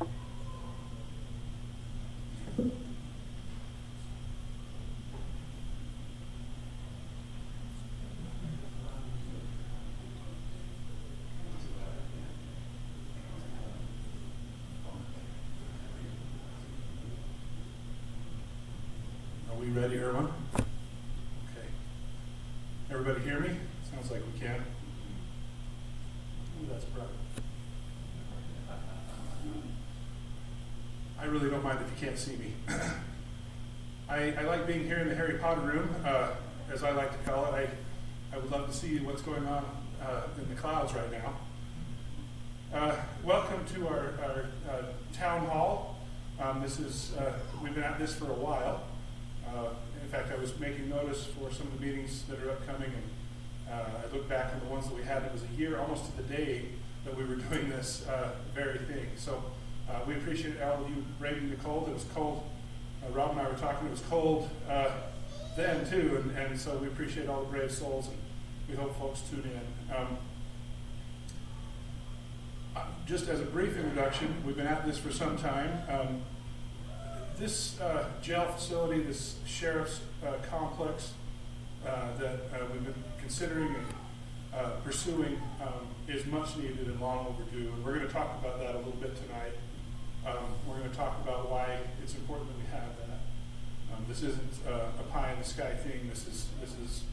Are we ready, everyone? Okay. Everybody hear me? Sounds like we can. Ooh, that's bright. I really don't mind if you can't see me. I like being here in the Harry Potter room, as I like to call it. I would love to see what's going on in the clouds right now. Welcome to our town hall. We've been at this for a while. In fact, I was making notice for some of the meetings that are upcoming, and I looked back on the ones that we had. It was a year, almost to the day, that we were doing this very thing. So we appreciate all of you braving the cold. It was cold. Rob and I were talking. It was cold then too, and so we appreciate all the brave souls, and we hope folks tune in. Just as a brief introduction, we've been at this for some time. This jail facility, this sheriff's complex that we've been considering and pursuing is much needed and long overdue. And we're going to talk about that a little bit tonight. We're going to talk about why it's important that we have that. This isn't a pie in the sky thing. This is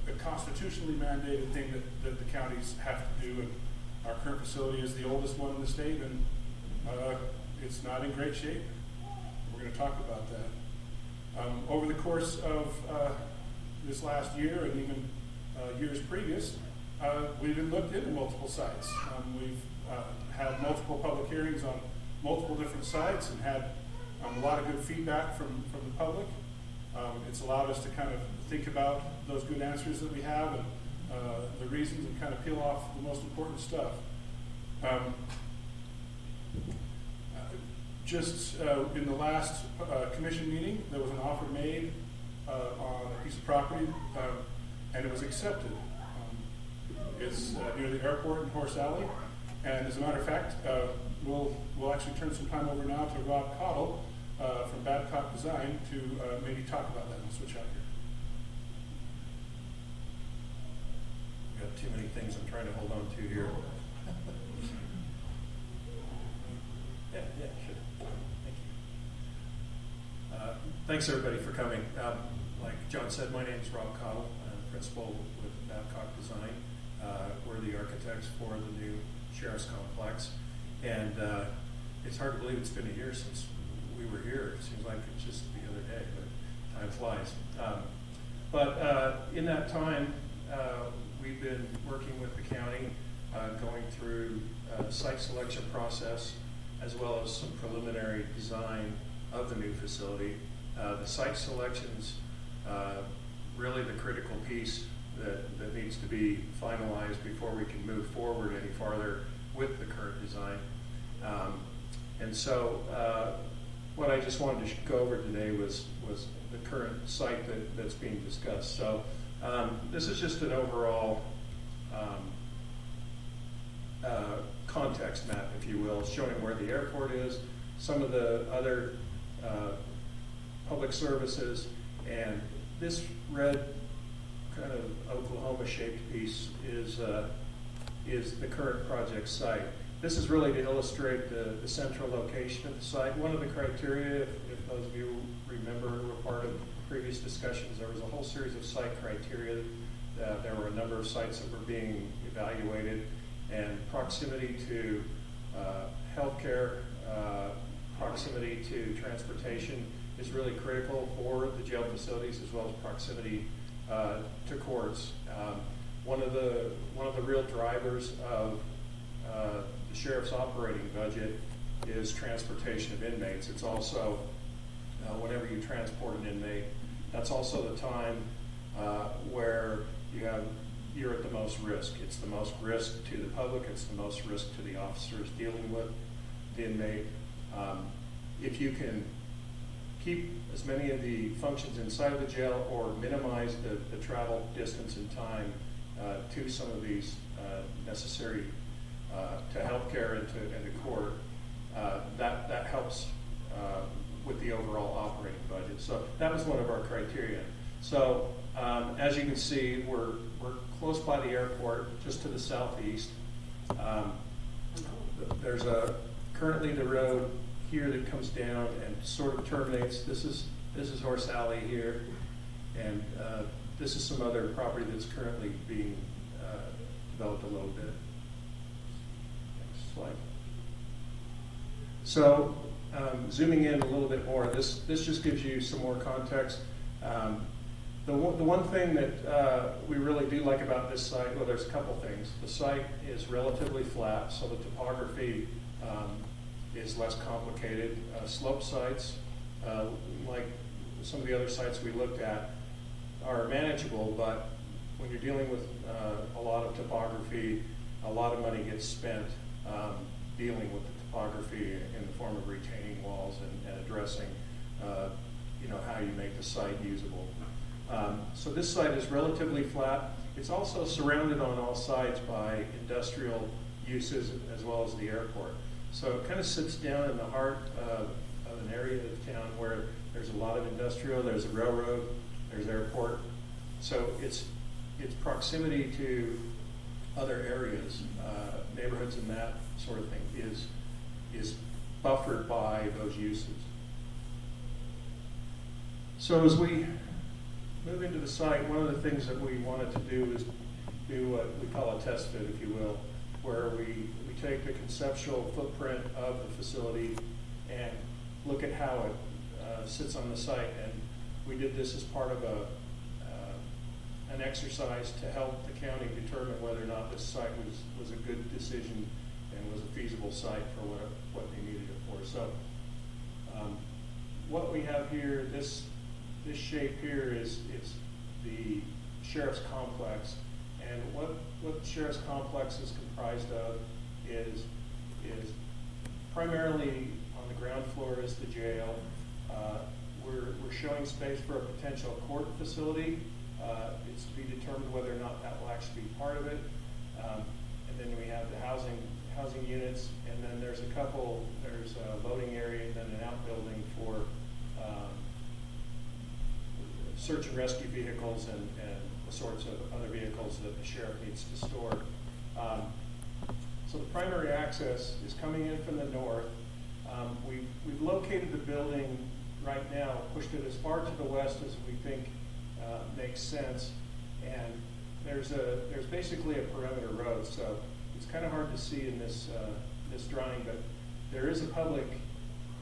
a constitutionally mandated thing that the counties have to do. And our current facility is the oldest one in the state, and it's not in great shape. We're going to talk about that. Over the course of this last year and even years previous, we've looked into multiple sites. We've had multiple public hearings on multiple different sites and had a lot of good feedback from the public. It's allowed us to kind of think about those good answers that we have and the reasons and kind of peel off the most important stuff. Just in the last commission meeting, there was an offer made on a piece of property, and it was accepted. It's near the airport in Horse Alley, and as a matter of fact, we'll actually turn some time over now to Rob Cottle from Babcock Design to maybe talk about that. We'll switch out here. Got too many things I'm trying to hold on to here. Yeah, sure. Thank you. Thanks everybody for coming. Like John said, my name is Rob Cottle. I'm principal with Babcock Design. We're the architects for the new Sheriff's Complex. And it's hard to believe it's been a year since we were here. It seems like it's just the other day, but time flies. But in that time, we've been working with the county, going through site selection process, as well as some preliminary design of the new facility. The site selection's really the critical piece that needs to be finalized before we can move forward any farther with the current design. And so what I just wanted to go over today was the current site that's being discussed. So this is just an overall context map, if you will, showing where the airport is, some of the other public services, and this red kind of Oklahoma-shaped piece is the current project site. This is really to illustrate the central location of the site. One of the criteria, if those of you remember who were part of previous discussions, there was a whole series of site criteria. There were a number of sites that were being evaluated, and proximity to healthcare, proximity to transportation is really critical for the jail facilities, as well as proximity to courts. One of the real drivers of the sheriff's operating budget is transportation of inmates. It's also whenever you transport an inmate, that's also the time where you're at the most risk. It's the most risk to the public. It's the most risk to the officers dealing with the inmate. If you can keep as many of the functions inside of the jail or minimize the travel distance and time to some of these necessary to healthcare and to court, is. So that was one of our criteria. So as you can see, we're close by the airport, just to the southeast. There's currently the road here that comes down and sort of terminates. This is Horse Alley here, and this is some other property that's currently being developed a little bit. Next slide. So zooming in a little bit more, this just gives you some more context. The one thing that we really do like about this site, well, there's a couple things. The site is relatively flat, so the topography is less complicated. Slope sites, like some of the other sites we looked at, are manageable, but when you're dealing with a lot of topography, a lot of money gets spent dealing with the topography in the form of retaining walls and addressing how you make the site usable. So this site is relatively flat. It's also surrounded on all sides by industrial uses as well as the airport. So it kind of sits down in the heart of an area of town where there's a lot of industrial, there's a railroad, there's airport. So its proximity to other areas, neighborhoods and that sort of thing is buffered by those uses. So as we move into the site, one of the things that we wanted to do is do what we call a test fit, if you will, where we take the conceptual footprint of the facility and look at how it sits on the site. And we did this as part of an exercise to help the county determine whether or not this site was a good decision and was a feasible site for what they needed it for. So what we have here, this shape here is the Sheriff's Complex, and what the Sheriff's Complex is comprised of is primarily on the ground floor is the jail. We're showing space for a potential court facility. It's to be determined whether or not that will actually be part of it. And then we have the housing units, and then there's a loading area and then an outbuilding for search and rescue vehicles and the sorts of other vehicles that the sheriff needs to store. So the primary access is coming in from the north. We've located the building right now, pushed it as far to the west as we think makes sense, and there's basically a perimeter road, so it's kind of hard to see in this drawing, but there is a public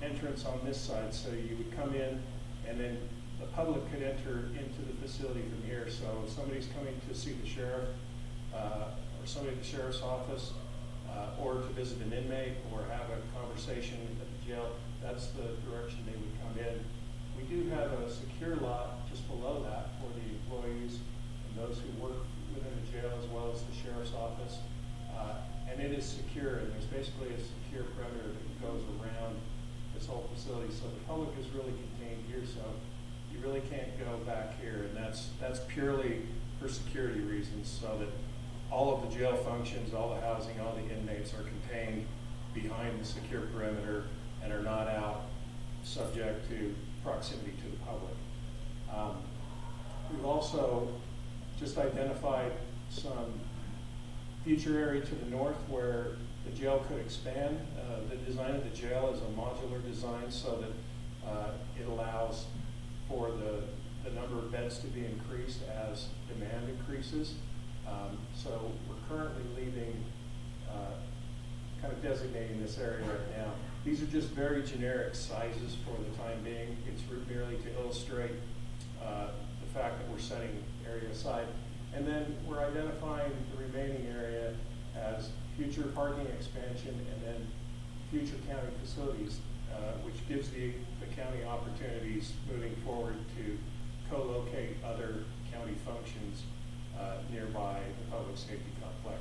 entrance on this side, so you would come in and then the public could enter into the facility from here. So if somebody's coming to see the sheriff or somebody at the sheriff's office or to visit an inmate or have a conversation at the jail, that's the direction they would come in. We do have a secure lot just below that for the employees and those who work within the jail as well as the sheriff's office. And it is secure, and there's basically a secure perimeter that goes around this whole facility. So the public is really contained here, so you really can't go back here, and that's purely for security reasons, so that all of the jail functions, all the housing, all the inmates are contained behind the secure perimeter and are not out subject to proximity to the public. We've also just identified some future area to the north where the jail could expand. The design of the jail is a modular design so that it allows for the number of beds to be increased as demand increases. So we're currently leaving, kind of designating this area right now. These are just very generic sizes for the time being. It's merely to illustrate the fact that we're setting area aside. And then we're identifying the remaining area as future parking expansion and then future county facilities, which gives the county opportunities moving forward to co-locate other county functions nearby the public safety complex.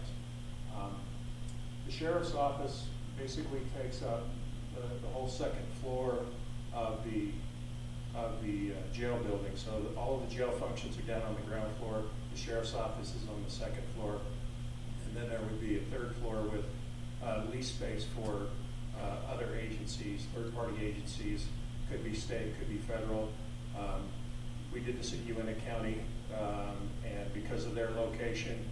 The sheriff's office basically takes up the whole second floor of the jail building. So all of the jail functions are down on the ground floor. The sheriff's office is on the second floor. And then there would be a third floor with lease space for other agencies, third-party agencies, could be state, could be federal. We did this at UNT County, and because of their location,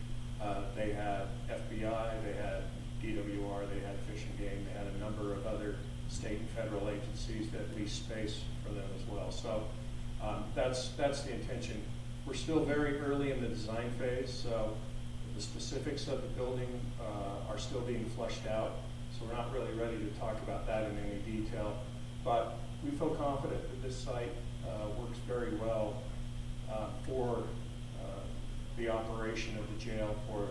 they had FBI, they had DWR, they had Fish and Game, they had a number of other state and federal agencies that lease space for them as well. So that's the intention. We're still very early in the design phase, so the specifics of the building are still being fleshed out. So we're not really ready to talk about that in any detail, but we feel confident that this site works very well for the operation of the jail, for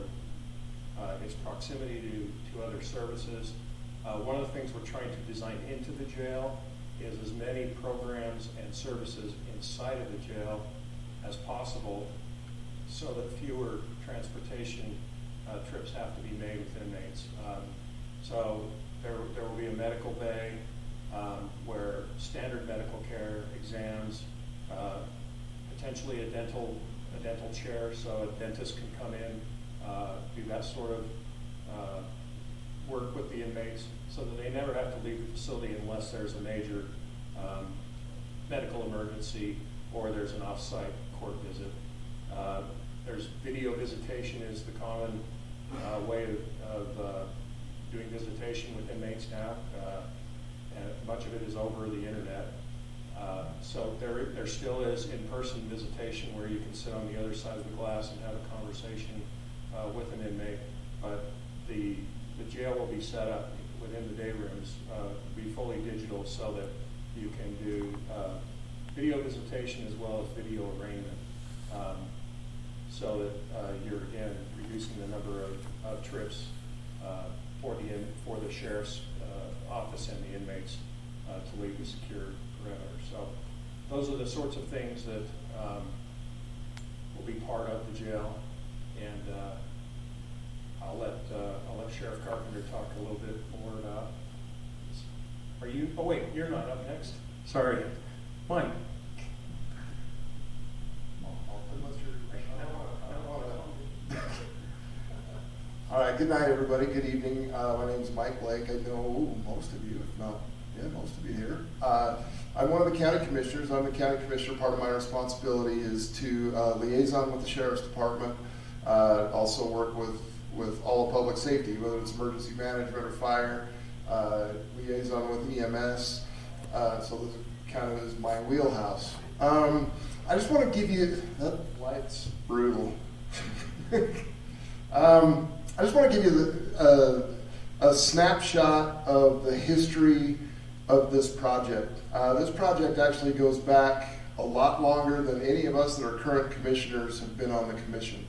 its proximity to other services. One of the things we're trying to design into the jail is as many programs and services inside of the jail as possible, so that fewer transportation trips have to be made with inmates. So there will be a medical bay where standard medical care, exams, potentially a dental chair, so a dentist can come in, do that sort of work with the inmates, so that they never have to leave the facility unless there's a major medical emergency or there's an off-site court visit. There's video visitation is the common way of doing visitation with inmates now, and much of it is over the internet. So there still is in-person visitation where you can sit on the other side of the glass and have a conversation with an inmate, but the jail will be set up within the day rooms, be fully digital, so that you can do video visitation as well as video arraignment, so that you're again reducing the number of trips for the sheriff's office and the inmates to leave the secure perimeter. So those are the sorts of things that will be part of the jail, and I'll let Sheriff Carpenter talk a little bit more about. Are you? Oh wait, you're not up next. Sorry, Mike. All right, good night, everybody. Good evening. My name is Mike Blake. I know most of you, if not, most of you here. I'm one of the county commissioners. I'm the county commissioner. Part of my responsibility is to liaison with the sheriff's department, also work with all of public safety, whether it's emergency management or fire, liaison with EMS. So this kind of is my wheelhouse. I just want to give you, that light's brutal. I just want to give you a snapshot of the history of this project. This project actually goes back a lot longer than any of us that are current commissioners have been on the commission.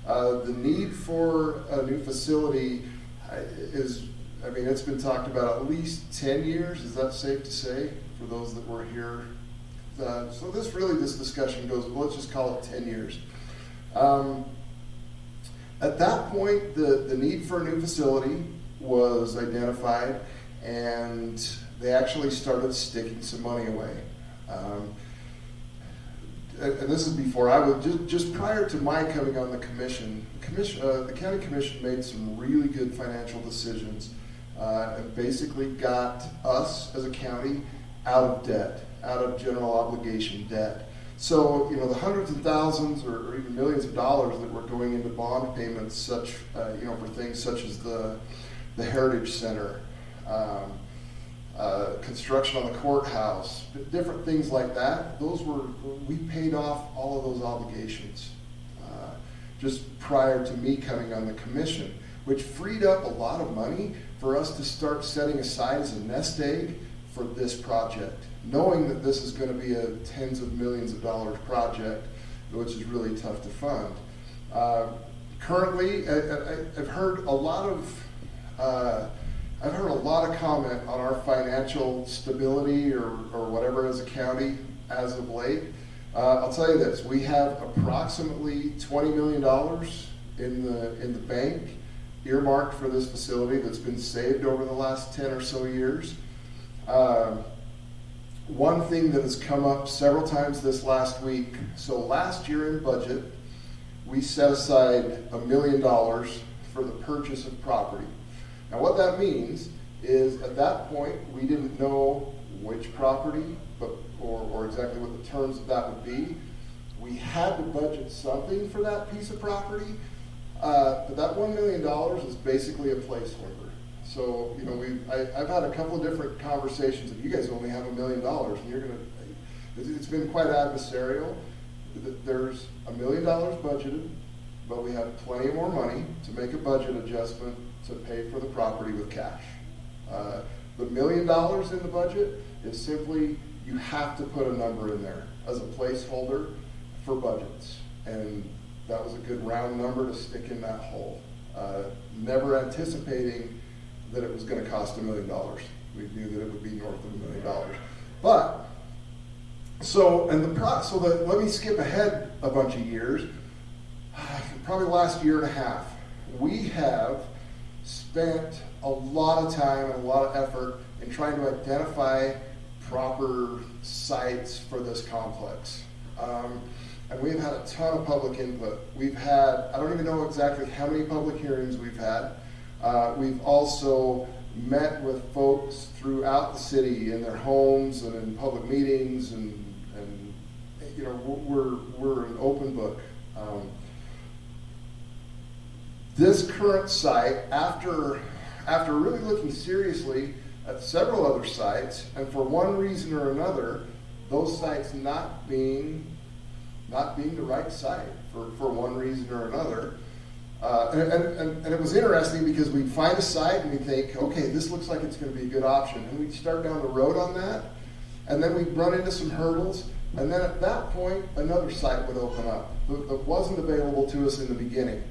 The need for a new facility it's been talked about at least 10 years. Is that safe to say for those that were here? So this discussion goes, let's just call it 10 years. At that point, the need for a new facility was identified, and they actually started sticking some money away. And this is before I was, just prior to my coming on the commission, the county commission made some really good financial decisions and basically got us as a county out of debt, out of general obligation debt. So, the hundreds of thousands or even millions of dollars that were going into bond payments, for things such as the Heritage Center, construction on the courthouse, different things like that, we paid off all of those obligations just prior to me coming on the commission, which freed up a lot of money for us to start setting aside as a nest egg for this project, knowing that this is going to be a tens of millions of dollars project, which is really tough to fund. Currently, I've heard a lot of comment on our financial stability or whatever as a county as of late. I'll tell you this: we have approximately $20 million in the bank earmarked for this facility that's been saved over the last 10 or so years. One thing that has come up several times this last week, so last year in budget, we set aside $1 million for the purchase of property. Now what that means is at that point, we didn't know which property, but or exactly what the terms of that would be. We had to budget something for that piece of property, but that $1 million is basically a placeholder. So, you know, I've had a couple of different conversations, and you guys only have $1 million, and you're gonna, it's been quite adversarial. There's $1 million budgeted, but we have plenty more money to make a budget adjustment to pay for the property with cash. The $1 million in the budget is simply, you have to put a number in there as a placeholder for budgets. And that was a good round number to stick in that hole. Never anticipating that it was gonna cost $1 million. We knew that it would be north of $1 million. But, let me skip ahead a bunch of years. Probably the last year and a half, we have spent a lot of time and a lot of effort in trying to identify proper sites for this complex. And we've had a ton of public input. We've had, I don't even know exactly how many public hearings we've had. We've also met with folks throughout the city in their homes and in public meetings, and you know, we're an open book. This current site, after really looking seriously at several other sites, and for one reason or another, those sites not being the right site for one reason or another. And it was interesting because we'd find a site and we'd think, okay, this looks like it's going to be a good option. And we'd start down the road on that, and then we'd run into some hurdles. And then at that point, another site would open up that wasn't available to us in the beginning.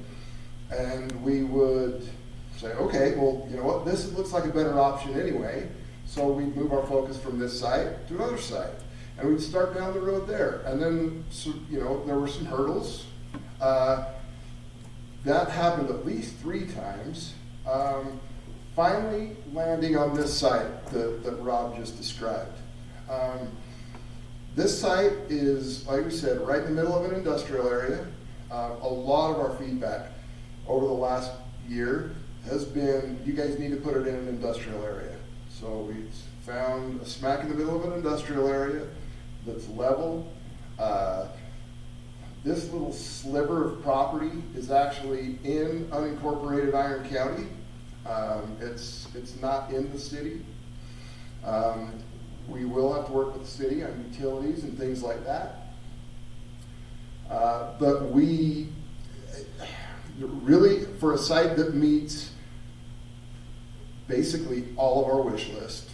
And we would say, okay, well, you know what, this looks like a better option anyway. So we'd move our focus from this site to another site. And we'd start down the road there. And then, you know, there were some hurdles. That happened at least 3 times. Finally landing on this site that Rob just described. This site is, like we said, right in the middle of an industrial area. A lot of our feedback over the last year has been, you guys need to put it in an industrial area. So we found a smack in the middle of an industrial area that's level. This little sliver of property is actually in unincorporated Iron County. It's not in the city. We will have to work with the city on utilities and things like that. But we really, for a site that meets basically all of our wish list,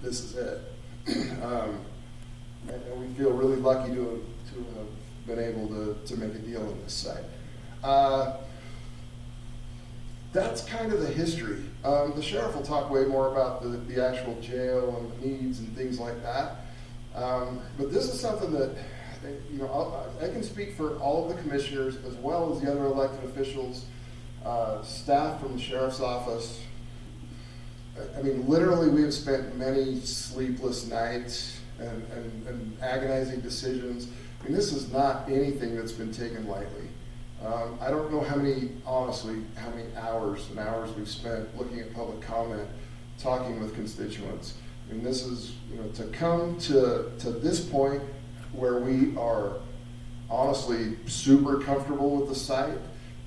this is it. And we feel really lucky to have been able to make a deal on this site. That's kind of the history. The sheriff will talk way more about the actual jail and the needs and things like that. But this is something that, you know, I can speak for all of the commissioners as well as the other elected officials, staff from the sheriff's office. I mean, literally, we have spent many sleepless nights and agonizing decisions. I mean, this is not anything that's been taken lightly. I don't know honestly, how many hours and hours we've spent looking at public comment, talking with constituents. I mean, this is, you know, to come to this point where we are honestly super comfortable with the site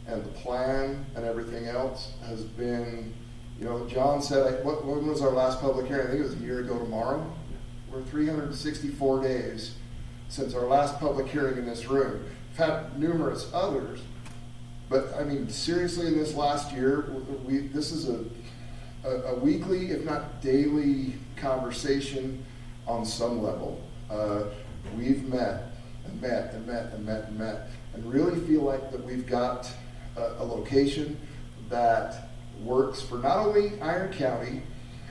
and the plan and everything else has been, you know, John said, when was our last public hearing? I think it was a year ago tomorrow. We're 364 days since our last public hearing in this room. We've had numerous others, but I mean, seriously, in this last year, this is a weekly, if not daily, conversation on some level. We've met and met and met and met and met, and really feel like that we've got a location that works for not only Iron County,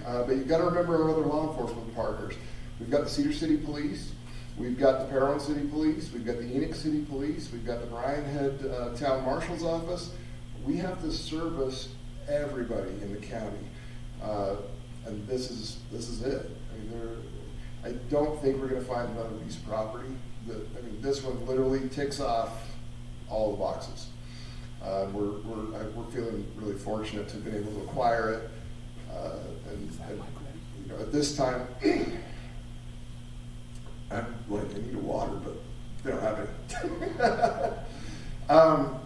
but you've got to remember our other law enforcement partners. We've got the Cedar City Police, we've got the Parowan City Police, we've got the Enoch City Police, we've got the Bryan Head Town Marshal's Office. We have to service everybody in the county, and this is it. I mean, I don't think we're going to find another piece of property. This one literally ticks off all the boxes. We're feeling really fortunate to have been able to acquire it, and you know, at this time, like they need a water, but they don't have any.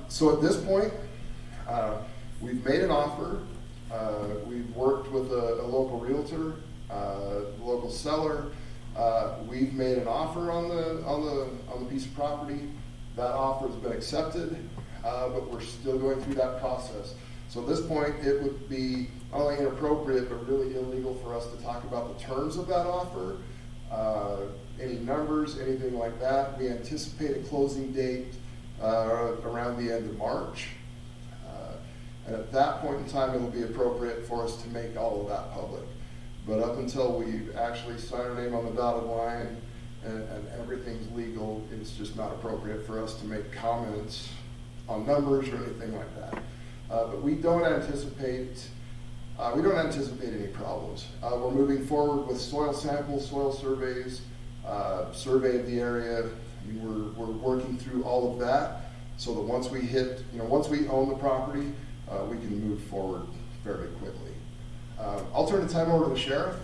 So at this point, we've made an offer. We've worked with a local realtor, local seller. We've made an offer on the piece of property. That offer has been accepted, but we're still going through that process. So at this point, it would be not only inappropriate, but really illegal for us to talk about the terms of that offer, any numbers, anything like that. We anticipate a closing date around the end of March. And at that point in time, it will be appropriate for us to make all of that public. But up until we actually sign our name on the dotted line and everything's legal, it's just not appropriate for us to make comments on numbers or anything like that. But we don't anticipate any problems. We're moving forward with soil samples, soil surveys, survey of the area. I mean, we're working through all of that so that once we own the property, we can move forward fairly quickly. I'll turn the time over to the sheriff.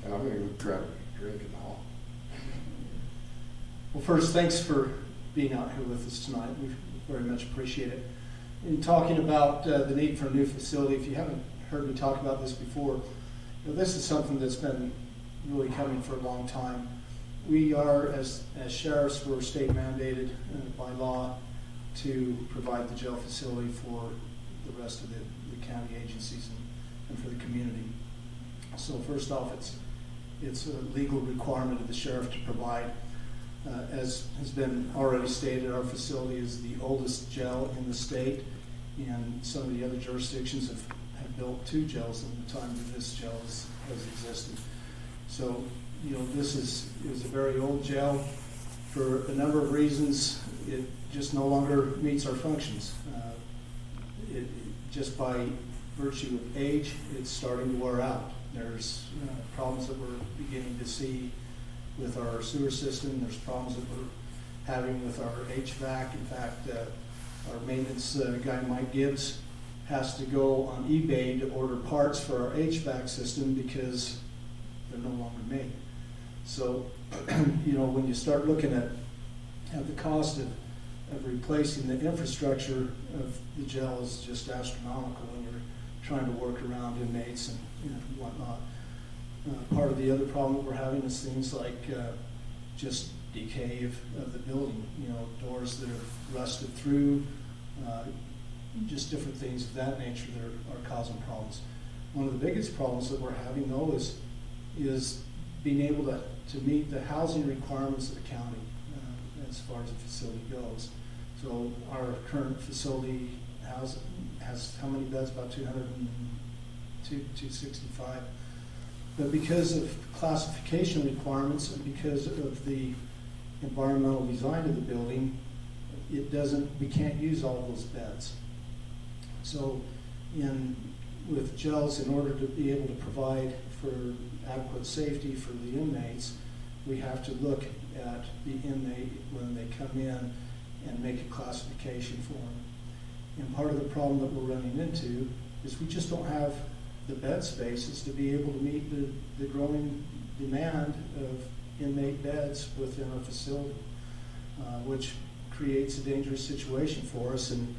And I'm going to go grab a drink in the hall. Well, first, thanks for being out here with us tonight. We very much appreciate it. In talking about the need for a new facility, if you haven't heard me talk about this before, this is something that's been really coming for a long time. We are, as sheriffs, we're state mandated by law to provide the jail facility for the rest of the county agencies and for the community. So first off, it's a legal requirement of the sheriff to provide. As has been already stated, our facility is the oldest jail in the state, and some of the other jurisdictions have built 2 jails in the time that this jail has existed. So, this is a very old jail. For a number of reasons, it just no longer meets our functions. Just by virtue of age, it's starting to wear out. There's problems that we're beginning to see with our sewer system. There's problems that we're having with our HVAC. In fact, our maintenance guy, Mike Gibbs, has to go on eBay to order parts for our HVAC system because they're no longer made. So, when you start looking at the cost of replacing the infrastructure of the jail is just astronomical when you're trying to work around inmates and whatnot. Part of the other problem that we're having is things like just decay of the building, doors that are rusted through, just different things of that nature that are causing problems. One of the biggest problems that we're having, though, is being able to meet the housing requirements of the county as far as the facility goes. So our current facility has how many beds? About 265. But because of classification requirements and because of the environmental design of the building, we can't use all those beds. So with jails, in order to be able to provide for adequate safety for the inmates, we have to look at the inmate when they come in and make a classification for them. And part of the problem that we're running into is we just don't have the bed spaces to be able to meet the growing demand of inmate beds within our facility, which creates a dangerous situation for us and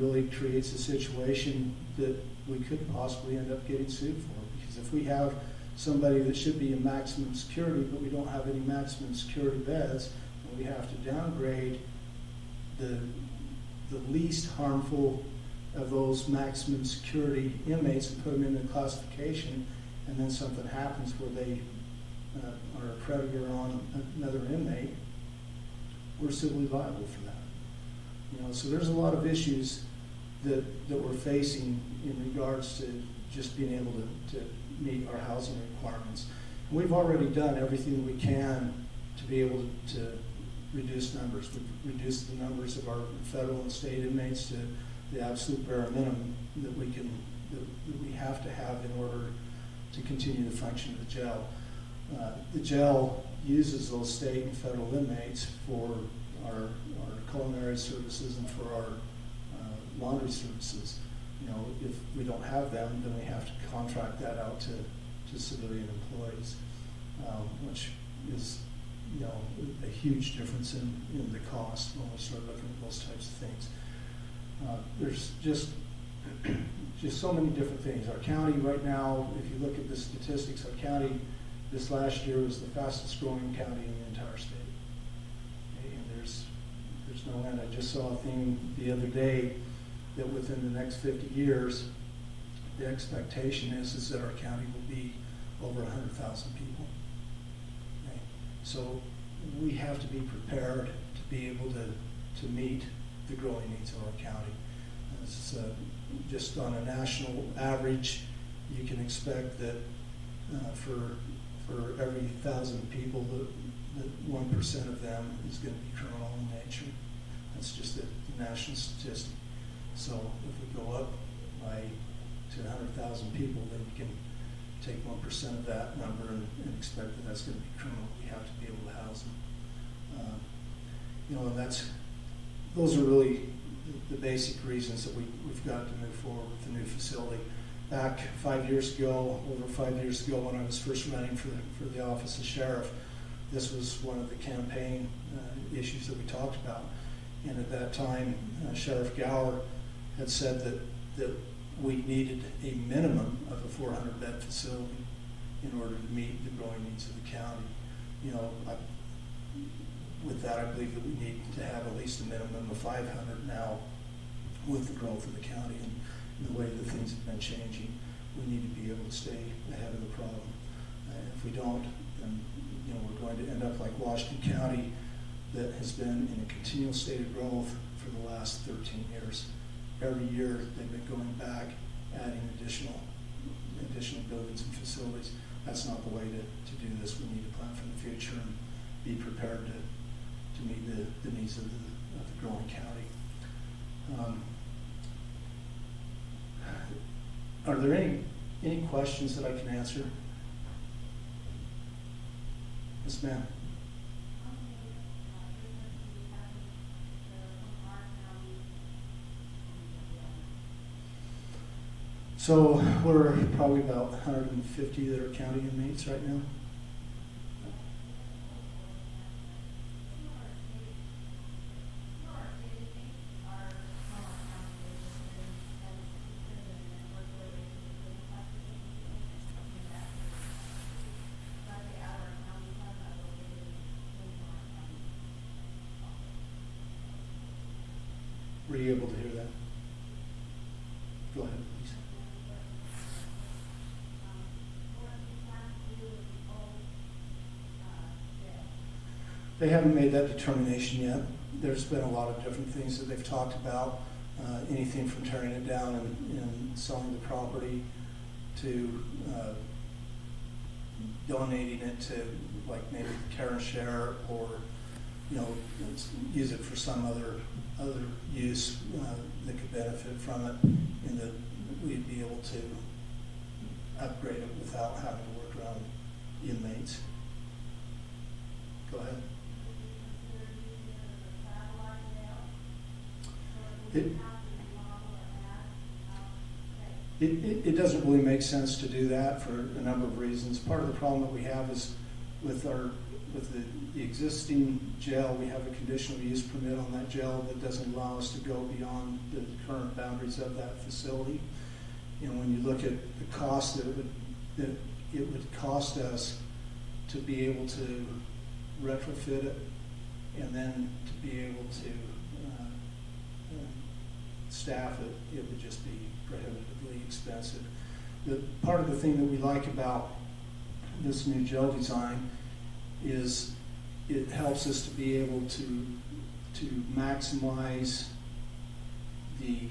really creates a situation that we could possibly end up getting sued for. Because if we have somebody that should be in maximum security, but we don't have any maximum security beds, and we have to downgrade the least harmful of those maximum security inmates and put them in the classification, and then something happens where they are a predator on another inmate, we're civilly liable for that. So there's a lot of issues that we're facing in regards to just being able to meet our housing requirements. And we've already done everything we can to be able to reduce numbers. We've reduced the numbers of our federal and state inmates to the absolute bare minimum that we have to have in order to continue the function of the jail. The jail uses those state and federal inmates for our culinary services and for our laundry services. If we don't have them, then we have to contract that out to civilian employees. which is, you know, a huge difference in the cost when we start looking at those types of things. There's just so many different things. Our county right now, if you look at the statistics, our county this last year was the fastest growing county in the entire state. And there's no end. I just saw a thing the other day that within the next 50 years, the expectation is that our county will be over 100,000 people. Okay? So we have to be prepared to be able to meet the growing needs of our county. Just on a national average, you can expect that for every 1,000 people, that 1% of them is going to be criminal in nature. That's just the national statistic. So if we go up to 100,000 people, then you can take 1% of that number and expect that that's going to be criminal. We have to be able to house them. You know, and those are really the basic reasons that we've got to move forward with the new facility. Back 5 years ago, over 5 years ago, when I was first running for the office of sheriff, this was one of the campaign issues that we talked about. And at that time, Sheriff Gower had said that we needed a minimum of a 400-bed facility in order to meet the growing needs of the county. You know, with that, I believe that we need to have at least a minimum of 500 now with the growth of the county and the way that things have been changing. We need to be able to stay ahead of the problem. If we don't, then you know, we're going to end up like Washington County, that has been in a continual state of growth for the last 13 years. Every year they've been going back, adding additional buildings and facilities. That's not the way to do this. We need to plan for the future and be prepared to meet the needs of the growing county. Are there any questions that I can answer? Yes, ma'am. So we're probably about 150 that are county inmates right now. Were you able to hear that? Go ahead, please. They haven't made that determination yet. There's been a lot of different things that they've talked about, anything from tearing it down and selling the property to donating it to like maybe care and share, or you know, use it for some other use that could benefit from it, and that we'd be able to upgrade it without having to work around inmates. Go ahead. It doesn't really make sense to do that for a number of reasons. Part of the problem that we have is with the existing jail, we have a conditional use permit on that jail that doesn't allow us to go beyond the current boundaries of that facility. And when you look at the cost that it would cost us to be able to retrofit it, and then to be able to staff it, it would just be prohibitively expensive. Part of the thing that we like about this new jail design is it helps us to be able to maximize the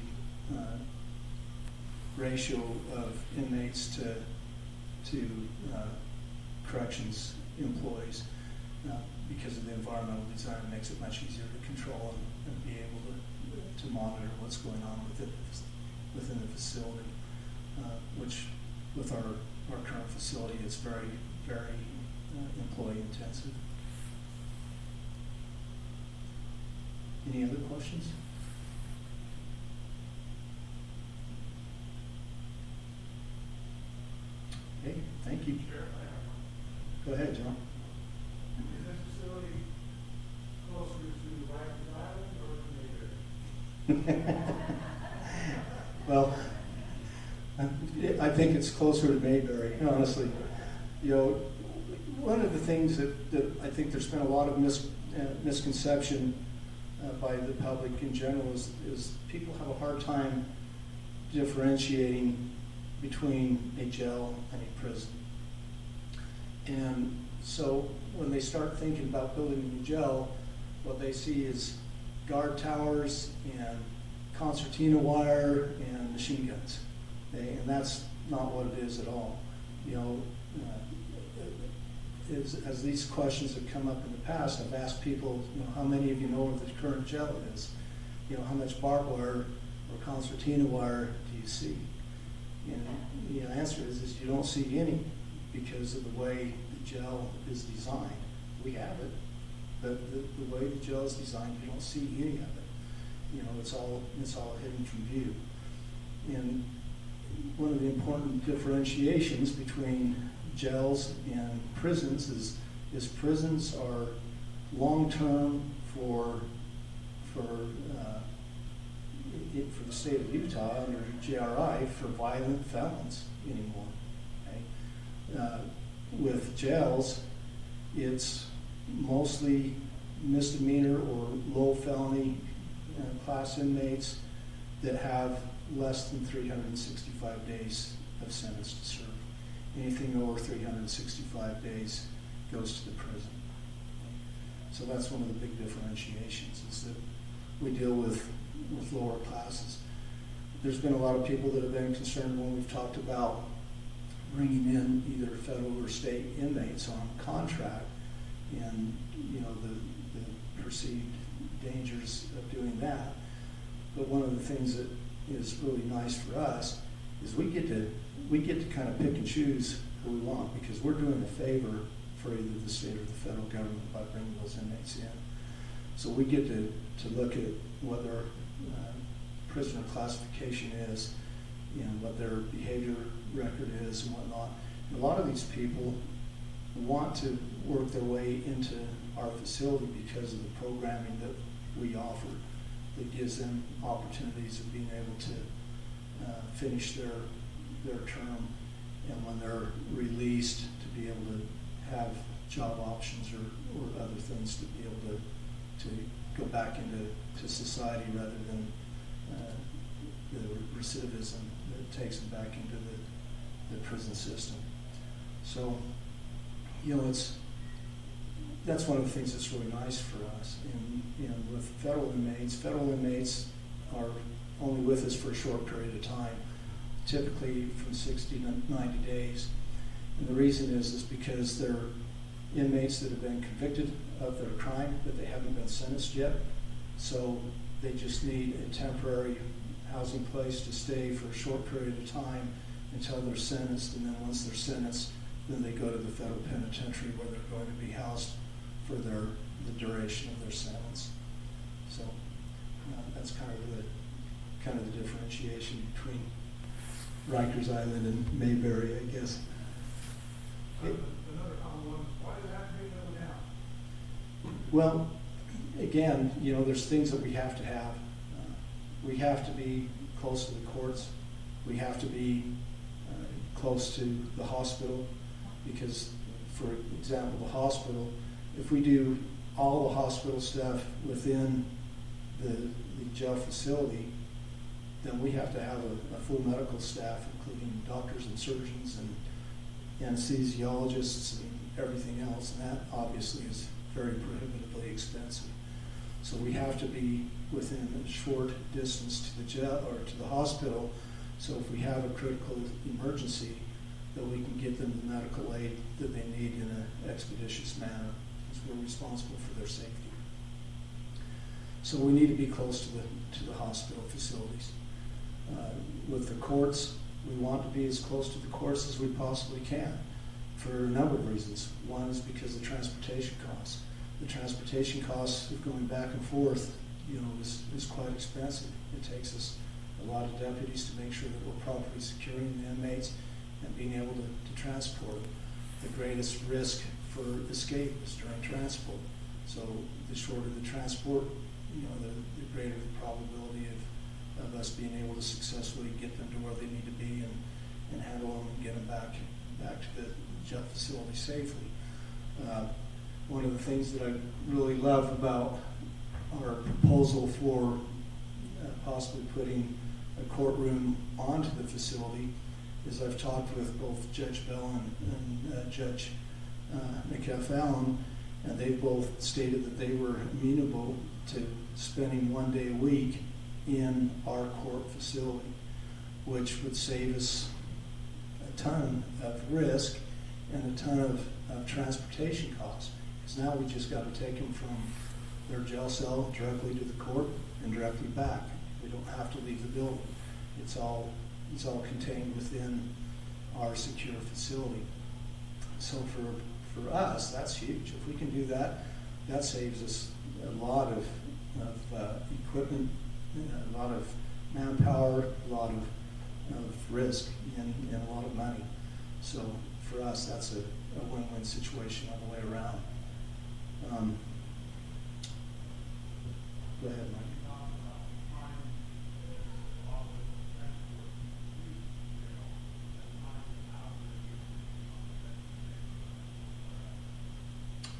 ratio of inmates to corrections employees, because of the environmental design. It makes it much easier to control and be able to monitor what's going on within the facility, which with our current facility, it's very, very employee intensive. Any other questions? Okay, thank you. Sheriff, I have one. Go Go ahead, John. Is this facility closer to Rikers Island or to Mayberry? Well, I think it's closer to Mayberry, honestly. You know, one of the things that I think there's been a lot of misconception by the public in general is people have a hard time differentiating between a jail and a prison. And so when they start thinking about building a new jail, what they see is guard towers and concertina wire and machine guns. Okay? And that's not what it is at all. You know, as these questions have come up in the past, I've asked people, you know, how many of you know what the current jail is? You know, how much barbed wire or concertina wire do you see? And the answer is you don't see any because of the way the jail is designed. We have it, but the way the jail is designed, you don't see any of it. You know, it's all hidden from view. And one of the important differentiations between jails and prisons is prisons are long-term for the state of Utah under JRI for violent felons anymore. Okay? With jails, it's mostly misdemeanor or low felony class inmates that have less than 365 days of sentence to serve. Anything over 365 days goes to the prison. So that's one of the big differentiations, is that we deal with lower classes. There's been a lot of people that have been concerned when we've talked about bringing in either federal or state inmates on contract, and you know the perceived dangers of doing that. But one of the things that is really nice for us is we get to kind of pick and choose who we want, because we're doing a favor for either the state or the federal government by bringing those inmates in. So we get to look at what their prisoner classification is and what their behavior record is and whatnot. And a lot of these people want to work their way into our facility because of the programming that we offer that gives them opportunities of being able to finish their term, and when they're released to be able to have job options or other things to be able to go back into society rather than the recidivism that takes them back into the prison system. So, you know, that's one of the things that's really nice for us. And you know, with federal inmates are only with us for a short period of time, typically from 60 to 90 days. And the reason is because they're inmates that have been convicted of their crime, but they haven't been sentenced yet. So they just need a temporary housing place to stay for a short period of time until they're sentenced, and then once they're sentenced, then they go to the federal penitentiary where they're going to be housed for the duration of their sentence. So that's kind of the differentiation between Rikers Island and Mayberry, I guess. Another common one, why does it have to be leveled down? Well, again, you know, there's things that we have to have. We have to be close to the courts. We have to be close to the hospital, because, for example, the hospital, if we do all the hospital stuff within the jail facility, then we have to have a full medical staff, including doctors and surgeons and anesthesiologists and everything else, and that obviously is very prohibitively expensive. So we have to be within a short distance to the jail or to the hospital, so if we have a critical emergency, that we can get them the medical aid that they need in an expeditious manner, because we're responsible for their safety. So we need to be close to the hospital facilities. With the courts, we want to be as close to the courts as we possibly can, for a number of reasons. One is because of transportation costs. The transportation costs of going back and forth, you know, is quite expensive. It takes us a lot of deputies to make sure that we're properly securing the inmates and being able to transport them. The greatest risk for escapists during transport. So the shorter the transport, the greater the probability of us being able to successfully get them to where they need to be and handle them and get them back to the jail facility safely. One of the things that I really love about our proposal for possibly putting a courtroom onto the facility is I've talked with both Judge Bell and Judge McF-Allen, and they both stated that they were amenable to spending 1 day a week in our court facility, which would save us a ton of risk and a ton of transportation costs. Because now we just got to take them from their jail cell directly to the court and directly back. We don't have to leave the building. It's all contained within our secure facility. So for us, that's huge. If we can do that, that saves us a lot of equipment, a lot of manpower, a lot of risk, and a lot of money. So for us, that's a win-win situation all the way around. Go ahead, Mike.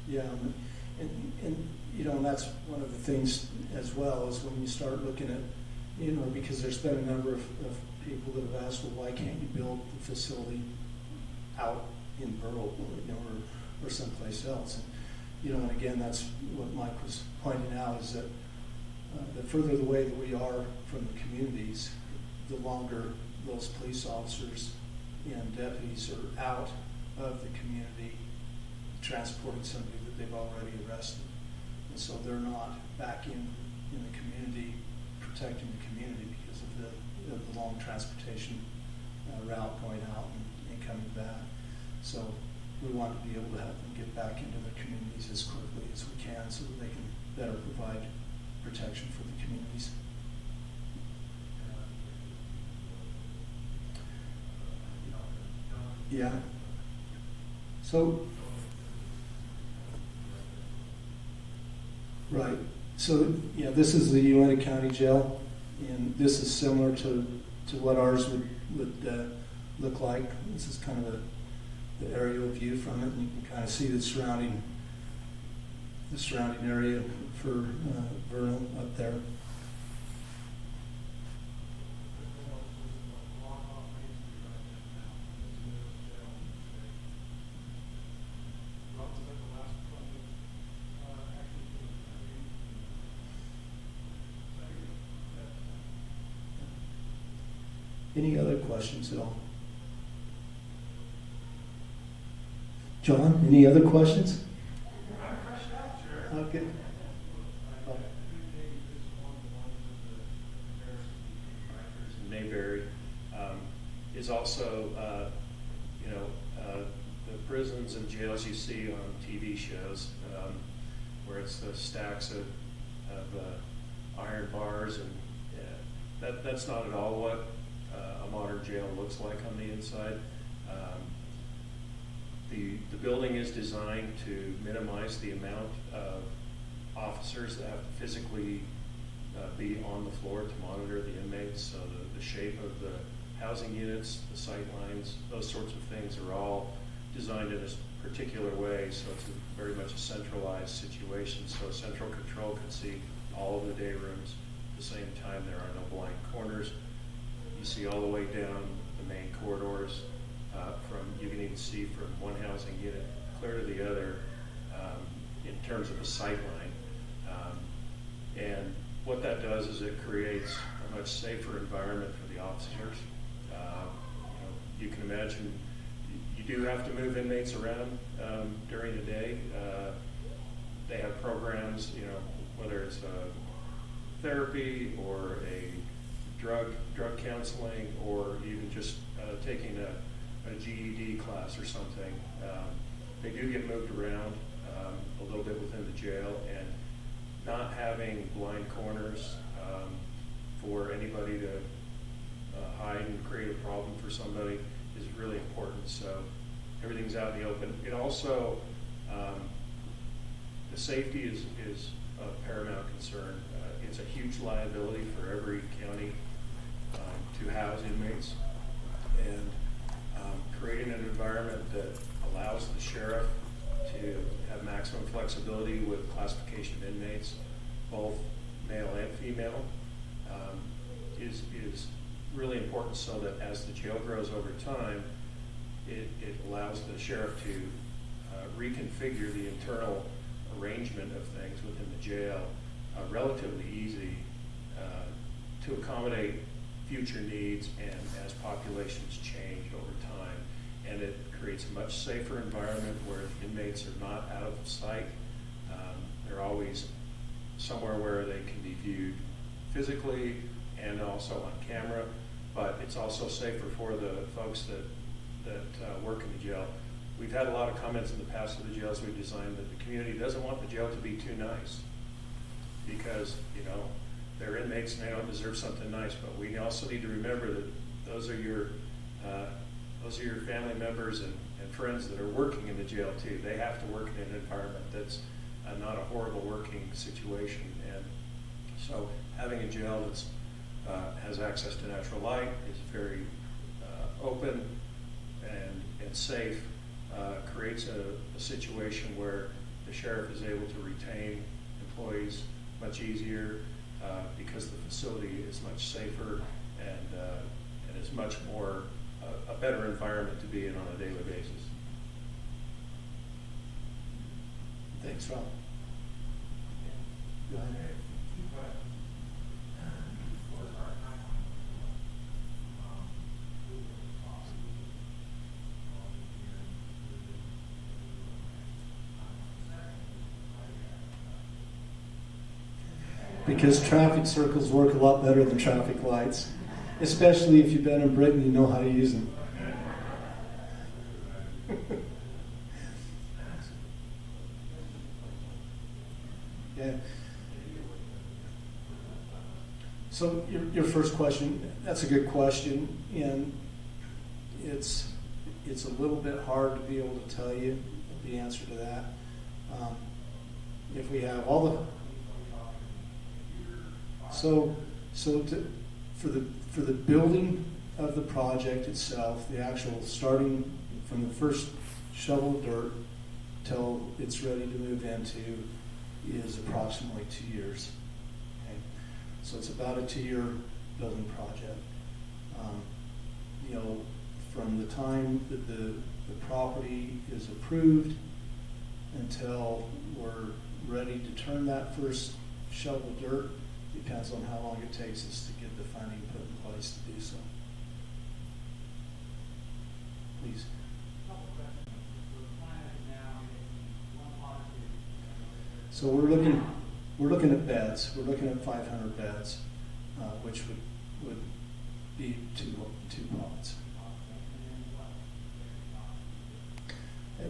Yeah, and that's one of the things as well, is when you start looking at, because there's been a number of people that have asked, well, why can't you build the facility out in Burl, or someplace else? And, and again, that's what Mike was pointing out, is that the further away that we are from the communities, the longer those police officers and deputies are out of the community transporting somebody that they've already arrested. And so they're not back in the community, protecting the community because of the long transportation route going out and coming back. So we want to be able to have them get back into their communities as quickly as we can so that they can better provide protection for the communities. Yeah. So, right. So, yeah, this is the Uintah County Jail, and this is similar to what ours would look like. This is kind of the aerial view from it, and you can kind of see the surrounding area for Vernal up there. Any other questions at all? John, any other questions? Okay. Mayberry is also, the prisons and jails you see on TV shows, where it's the stacks of iron bars, and that's not at all what a modern jail looks like on the inside. The building is designed to minimize the amount of officers that have to physically be on the floor to monitor the inmates. So the shape of the housing units, the sight lines, those sorts of things are all designed in a particular way. So it's very much a centralized situation. So central control can see all of the day rooms. At the same time, there are no blind corners. You see all the way down the main corridors. You can even see from one housing unit clear to the other in terms of the sight line. And what that does is it creates a much safer environment for the officers. You can imagine you do have to move inmates around during the day. They have programs, whether it's therapy or a drug counseling, or even just taking a GED class or something. They do get moved around a little bit within the jail, and not having blind corners for anybody to hide and create a problem for somebody is really important. So everything's out in the open. It also The safety is of paramount concern. It's a huge liability for every county to house inmates. And creating an environment that allows the sheriff to have maximum flexibility with classification of inmates, both male and female, is really important, so that as the jail grows over time, it allows the sheriff to reconfigure the internal arrangement of things within the jail relatively easy to accommodate future needs and as populations change over time. And it creates a much safer environment where inmates are not out of sight. They're always somewhere where they can be viewed physically and also on camera, but it's also safer for the folks that work in the jail. We've had a lot of comments in the past of the jails we've designed that the community doesn't want the jail to be too nice, because, you know, they're inmates and they don't deserve something nice. But we also need to remember that those are your family members and friends that are working in the jail too. They have to work in an environment that's not a horrible working situation. And so having a jail that's has access to natural light, is very open and safe, creates a situation where the sheriff is able to retain employees much easier because the facility is much safer and is much more a better environment to be in on a daily basis. Thanks, Rob. Go ahead. Because traffic circles work a lot better than traffic lights, especially if you've been in Britain, you know how to use them. Yeah. So your first question, that's a good question, and it's a little bit hard to be able to tell you the answer to that. If we have all the for the building of the project itself, the actual starting from the first shovel of dirt till it's ready to move into is approximately 2 years. Okay? So it's about a 2-year building project. From the time that the property is approved until we're ready to turn that first shovel of dirt, depends on how long it takes us to get the funding put in place to do so. Please. So we're looking at beds. We're looking at 500 beds, which would be two pods.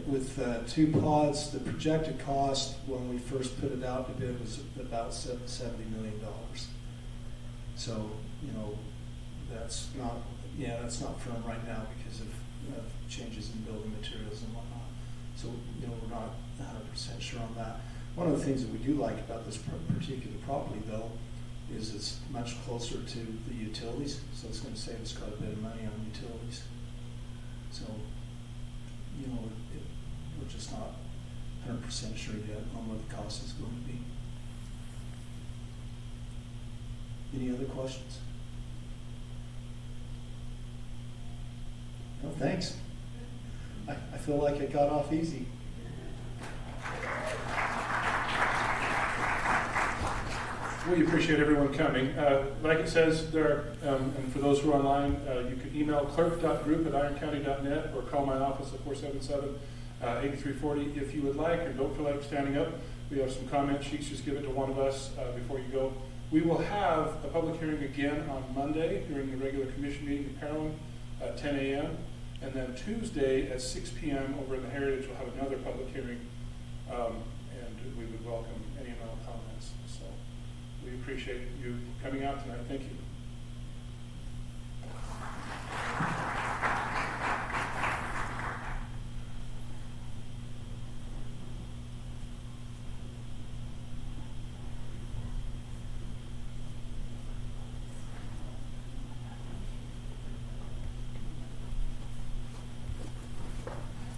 With 2 pods, the projected cost when we first put it out to bid was about $70 million. So, that's not firm right now because of changes in building materials and whatnot. So, we're not 100% sure on that. One of the things that we do like about this particular property, though, is it's much closer to the utilities, so it's going to save us quite a bit of money on utilities. So, we're just not 100% sure yet on what the cost is going to be. Any other questions? No, thanks. I feel like I got off easy. We appreciate everyone coming. Like it says there, and for those who are online, you can email clerk.group@ironcounty.net or call my office at 477-8340 if you would like, or don't feel like standing up. We have some comment sheets. Just give it to one of us before you go. We will have a public hearing again on Monday during the regular commission meeting in Carolyn at 10 a.m. And then Tuesday at 6 p.m. over in the Heritage, we'll have another public hearing, and we would welcome any and all comments. So we appreciate you coming out tonight. Thank you.